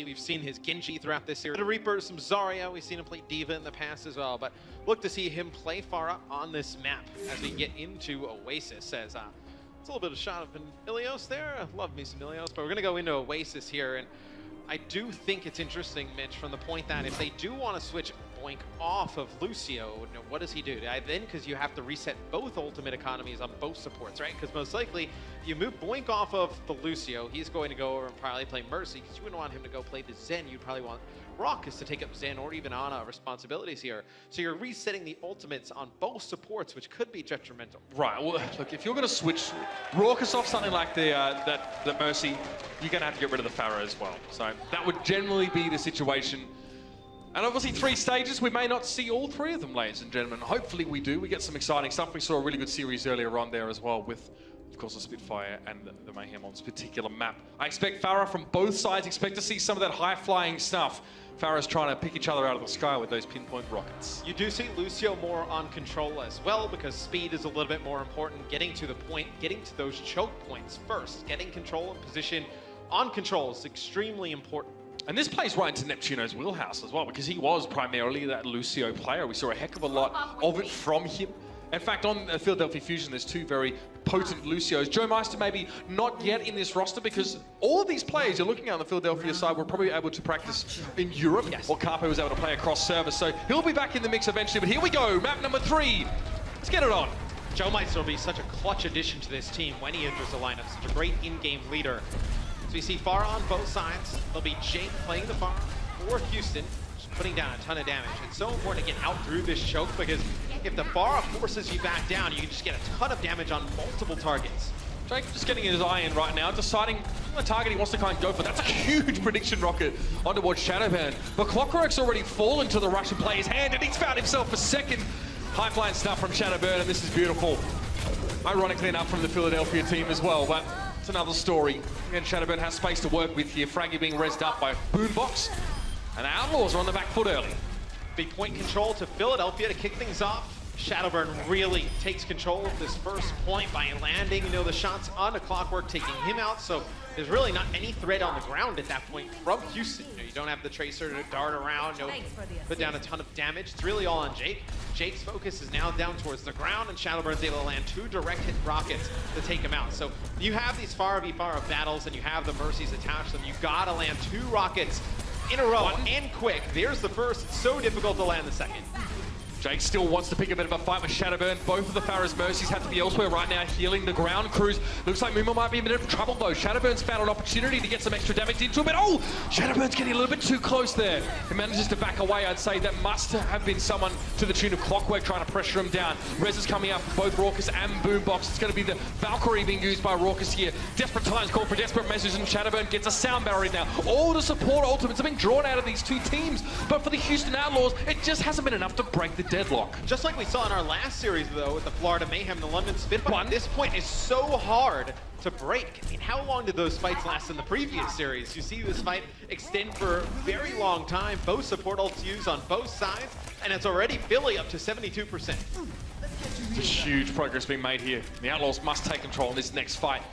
We've seen his Genji throughout this series. The Reaper, some Zarya, we've seen him play Diva in the past as well, but look to see him play Pharah on this map as we get into Oasis. As it's a little bit of a shot of an Ilios there. I love me some Ilios, but we're gonna go into Oasis here, and I do think it's interesting, Mitch, from the point that if they do want to switch Boink off of Lucio, what does he do? Then, because you have to reset both ultimate economies on both supports, right? Because most likely, if you move Boink off of the Lucio, he's going to go over and probably play Mercy, because you wouldn't want him to go play the Zen. You'd probably want Raucus to take up Zen or even Ana responsibilities here. So you're resetting the ultimates on both supports, which could be detrimental. Right, well, look, if you're going to switch Raucus off something like the Mercy, you're going to have to get rid of the Pharah as well. So that would generally be the situation. And obviously 3 stages, we may not see all 3 of them, ladies and gentlemen. Hopefully we do. We get some exciting stuff. We saw a really good series earlier on there as well with, of course, the Spitfire and the Mayhem on this particular map. I expect Pharah from both sides. Expect to see some of that high-flying stuff. Pharah's trying to pick each other out of the sky with those pinpoint rockets. You do see Lucio more on control as well, because speed is a little bit more important. Getting to the point, getting to those choke points first. Getting control and position on control is extremely important. And this plays right into Neptuno's wheelhouse as well, because he was primarily that Lucio player. We saw a heck of a lot of it from him. In fact, on Philadelphia Fusion, there's 2 very potent Lucios. Joe Meister maybe not yet in this roster, because all of these players you're looking at on the Philadelphia side were probably able to practice in Europe, while Carpe was able to play across servers. So he'll be back in the mix eventually, but here we go, map number 3. Let's get it on. Joe Meister will be such a clutch addition to this team when he enters the lineup. Such a great in-game leader. So we see Pharah on both sides. There'll be Jake playing the Pharah for Houston, just putting down a ton of damage. It's so important to get out through this choke, because if the Pharah forces you back down, you can just get a ton of damage on multiple targets. Jake just getting his eye in right now, deciding the target he wants to kind of go for. That's a huge prediction rocket on towards Shadowburn. But Clockwork's already fallen to the Russian player's hand, and he's found himself a second high-flying stuff from Shadowburn, and this is beautiful. Ironically enough, from the Philadelphia team as well, but it's another story. Again, Shadowburn has space to work with here. Fraggy being rezzed up by Boombox, and the Outlaws are on the back foot early. Big point control to Philadelphia to kick things off. Shadowburn really takes control of this first point by landing, the shots on the Clockwork, taking him out. So there's really not any threat on the ground at that point from Houston. You don't have the Tracer to dart around, put down a ton of damage. It's really all on Jake. Jake's focus is now down towards the ground, and Shadowburn's able to land 2 direct hit rockets to take him out. So you have these Pharah v Pharah battles, and you have the Mercies attached to them. You gotta land 2 rockets in a row and quick. There's the first. It's so difficult to land the second. Jake still wants to pick a bit of a fight with Shadowburn. Both of the Pharah's Mercies have to be elsewhere right now, healing the ground crews. Looks like Muma might be in a bit of trouble though. Shadowburn's found an opportunity to get some extra damage into him, but oh! Shadowburn's getting a little bit too close there. He manages to back away. I'd say that must have been someone to the tune of Clockwork trying to pressure him down. Rez is coming up for both Raucus and Boombox. It's going to be the Valkyrie being used by Raucus here. Desperate times call for desperate measures, and Shadowburn gets a sound barrier now. All the support ultimates have been drawn out of these 2 teams, but for the Houston Outlaws, it just hasn't been enough to break the deadlock. Just like we saw in our last series, though, with the Florida Mayhem, the London Spitfire, this point is so hard to break. I mean, how long did those fights last in the previous series? You see this fight extend for a very long time. Both support ults used on both sides, and it's already Philly up to 72%. It's huge progress being made here. The Outlaws must take control in this next fight.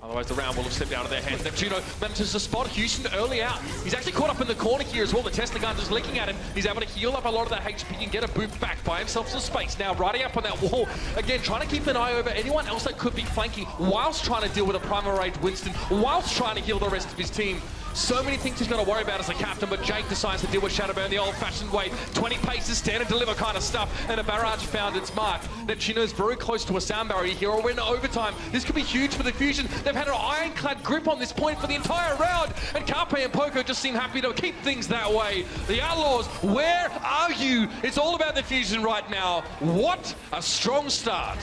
Otherwise, the round will have slipped out of their hands. Neptuno manages to spot Houston early out. He's actually caught up in the corner here as well. The Tesla gun just licking at him. He's able to heal up a lot of that HP and get a boot back by himself some space. Now, riding up on that wall, again, trying to keep an eye over anyone else that could be flanking, whilst trying to deal with a Primal Rage Winston, whilst trying to heal the rest of his team. So many things he's got to worry about as a captain, but Jake decides to deal with Shadowburn the old-fashioned way. 20 paces, stand and deliver kind of stuff, and a barrage found its mark. Neptuno's very close to a sound barrier here, or we're in overtime. This could be huge for the Fusion. They've had an ironclad grip on this point for the entire round, and Carpe and Poco just seem happy to keep things that way. The Outlaws, where are you? It's all about the Fusion right now. What a strong start.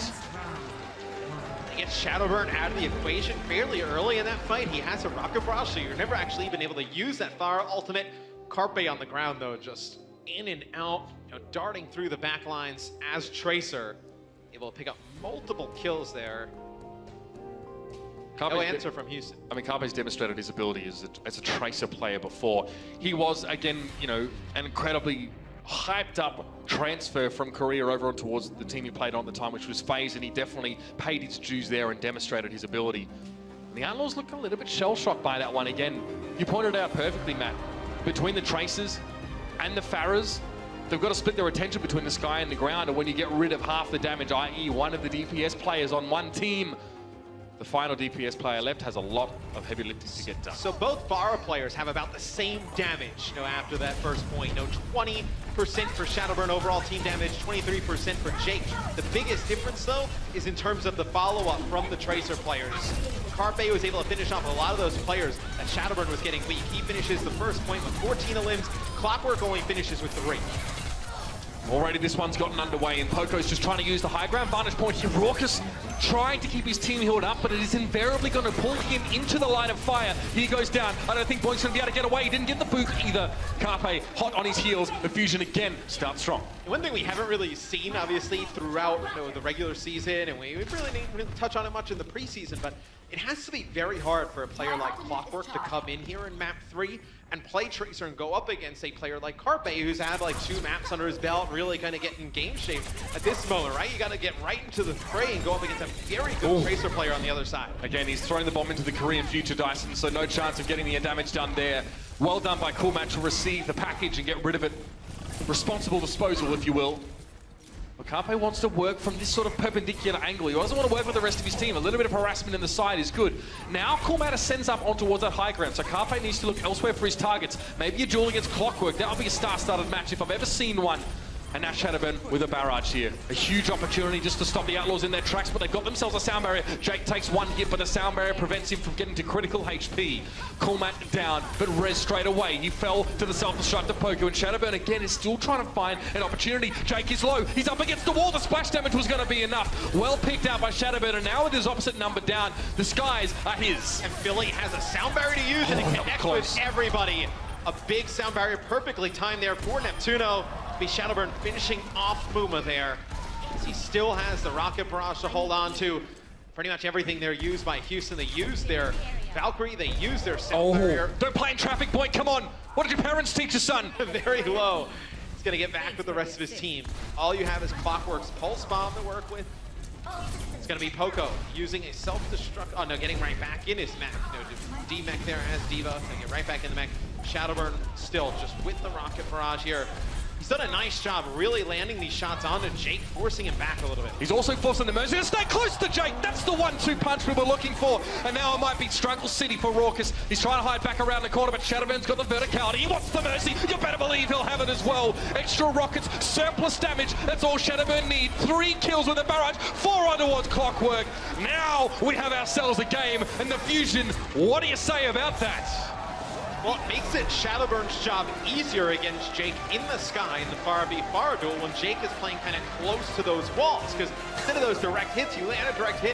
Get Shadowburn out of the equation fairly early in that fight. He has a rocket barrage, so you're never actually even able to use that Pharah ultimate. Carpe on the ground, though, just in and out, darting through the back lines as Tracer, able to pick up multiple kills there. No answer from Houston. I mean, Carpe's demonstrated his ability as a Tracer player before. He was, again, an incredibly hyped up transfer from Korea over on towards the team he played on at the time, which was FaZe, and he definitely paid his dues there and demonstrated his ability. And the Outlaws look a little bit shell-shocked by that one again. You pointed out perfectly, Matt. Between the Tracers and the Pharahs, they've got to split their attention between the sky and the ground, and when you get rid of half the damage, i.e. one of the DPS players on one team, the final DPS player left has a lot of heavy lifting to get done. So both Pharah players have about the same damage, after that first point. 20% for Shadowburn overall team damage, 23% for Jake. The biggest difference, though, is in terms of the follow-up from the Tracer players. Carpe was able to finish off a lot of those players that Shadowburn was getting weak. He finishes the first point with 14 limbs. Clockwork only finishes with 3. Already this one's gotten underway, and Poco's just trying to use the high ground vantage point here. Raucous trying to keep his team healed up, but it is invariably going to pull him into the line of fire. He goes down. I don't think Boink's going to be able to get away. He didn't get the boot either. Carpe hot on his heels. The Fusion again starts strong. One thing we haven't really seen, obviously, throughout the regular season, and we really didn't touch on it much in the preseason, but it has to be very hard for a player like Clockwork to come in here in map 3 and play Tracer and go up against a player like Carpe, who's had like 2 maps under his belt, really kind of getting game shape at this moment, right? You got to get right into the fray and go up against a very good Tracer player on the other side. Again, he's throwing the bomb into the Korean future, Dyson, so no chance of getting the damage done there. Well done by Coolmat to receive the package and get rid of it. Responsible disposal, if you will. But Carpe wants to work from this sort of perpendicular angle. He doesn't want to work with the rest of his team. A little bit of harassment in the side is good. Now Coolmat ascends up on towards that high ground, so Carpe needs to look elsewhere for his targets. Maybe a duel against Clockwork. That would be a star-studded match if I've ever seen one. And now Shadowburn with a barrage here. A huge opportunity just to stop the Outlaws in their tracks, but they've got themselves a sound barrier. Jake takes one hit, but the sound barrier prevents him from getting to critical HP. Coolmat down, but res straight away. He fell to the self-destructive Poco, and Shadowburn again is still trying to find an opportunity. Jake is low. He's up against the wall. The splash damage was going to be enough. Well picked out by Shadowburn, and now with his opposite number down, the skies are his. And Philly has a sound barrier to use, and it connects with everybody. A big sound barrier, perfectly timed there for Neptuno. Be Shadowburn finishing off Muma there. As he still has the rocket barrage to hold on to. Pretty much everything they're used by Houston. They use their Valkyrie, they use their sound barrier. Don't play in traffic point, come on. What did your parents teach you, son? Very low. He's gonna get back with the rest of his team. All you have is Clockwork's Pulse Bomb to work with. It's gonna be Poco using a self-destruct. Oh no, getting right back in his mech. D-mech there as Diva. They get right back in the mech. Shadowburn still just with the rocket barrage here. He's done a nice job really landing these shots onto Jake, forcing him back a little bit. He's also forcing the Mercy to stay close to Jake. That's the 1-2 punch we were looking for. And now it might be Struggle City for Raucous. He's trying to hide back around the corner, but Shadowburn's got the verticality. He wants the Mercy. You better believe he'll have it as well. Extra rockets, surplus damage. That's all Shadowburn need. 3 kills with a barrage, 4 on towards Clockwork. Now we have ourselves a game, and the Fusion, what do you say about that? Well, it makes it Shadowburn's job easier against Jake in the sky in the Pharah v Pharah duel when Jake is playing kind of close to those walls, because instead of those direct hits, you land a direct hit